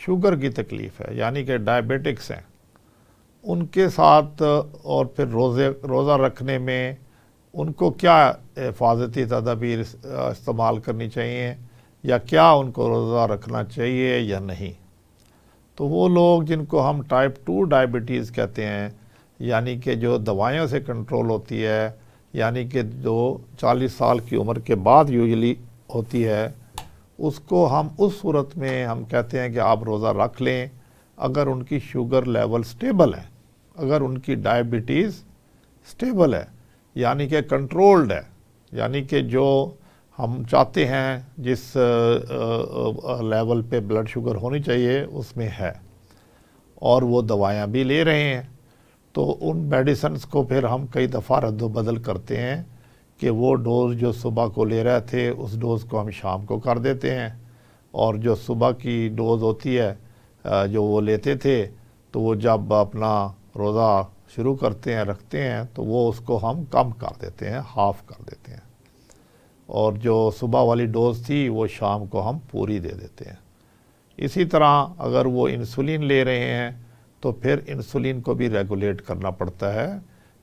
Sugar کی تکلیف ہے یعنی کہ ڈائبیٹکس ہیں، ان کے ساتھ اور پھر روزہ رکھنے میں ان کو کیا حفاظتی تدابیر استعمال کرنی چاہیے، یا کیا ان کو روزہ رکھنا چاہیے یا نہیں؟ تو وہ لوگ جن کو ہم ٹائپ 2 ڈائبٹیز کہتے ہیں، یعنی کہ جو دوائیوں سے کنٹرول ہوتی ہے، یعنی کہ جو 40 سال کی عمر کے بعد یوزلی ہوتی ہے، اس کو ہم اس صورت میں ہم کہتے ہیں کہ آپ روزہ رکھ لیں اگر ان کی شوگر لیول سٹیبل ہے، اگر ان کی ڈائبٹیز سٹیبل ہے یعنی کہ کنٹرولڈ ہے، یعنی کہ جو ہم چاہتے ہیں جس لیول پہ بلڈ شوگر ہونی چاہیے اس میں ہے، اور وہ دوائیاں بھی لے رہے ہیں، تو ان میڈیسنز کو پھر ہم کئی دفعہ رد و بدل کرتے ہیں کہ وہ ڈوز جو صبح کو لے رہے تھے اس ڈوز کو ہم شام کو کر دیتے ہیں، اور جو صبح کی ڈوز ہوتی ہے جو وہ لیتے تھے تو وہ جب اپنا روزہ شروع کرتے ہیں رکھتے ہیں تو وہ اس کو ہم کم کر دیتے ہیں، ہاف کر دیتے ہیں، اور جو صبح والی ڈوز تھی وہ شام کو ہم پوری دے دیتے ہیں۔ اسی طرح اگر وہ انسولین لے رہے ہیں تو پھر انسولین کو بھی ریگولیٹ کرنا پڑتا ہے،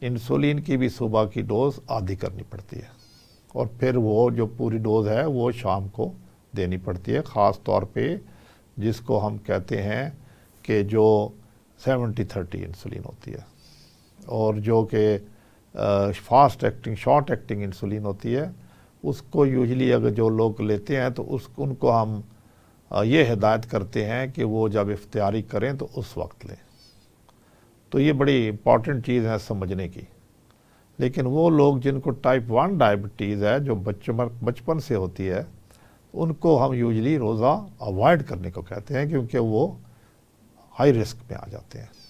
انسولین کی بھی صبح کی ڈوز آدھی کرنی پڑتی ہے، اور پھر وہ جو پوری ڈوز ہے وہ شام کو دینی پڑتی ہے، خاص طور پہ جس کو ہم کہتے ہیں کہ جو 70-30 انسولین ہوتی ہے، اور جو کہ fast acting short acting insulin ہوتی ہے، اس کو یوزلی اگر جو لوگ لیتے ہیں تو ان کو ہم یہ ہدایت کرتے ہیں کہ وہ جب افطاری کریں تو اس وقت لیں۔ تو یہ بڑی امپورٹنٹ چیز ہے سمجھنے کی۔ لیکن وہ لوگ جن کو ٹائپ 1 ڈائبٹیز ہے جو بچپن سے ہوتی ہے، ان کو ہم یوزلی روزہ اوائڈ کرنے کو کہتے ہیں کیونکہ وہ ہائی رسک میں آ جاتے ہیں۔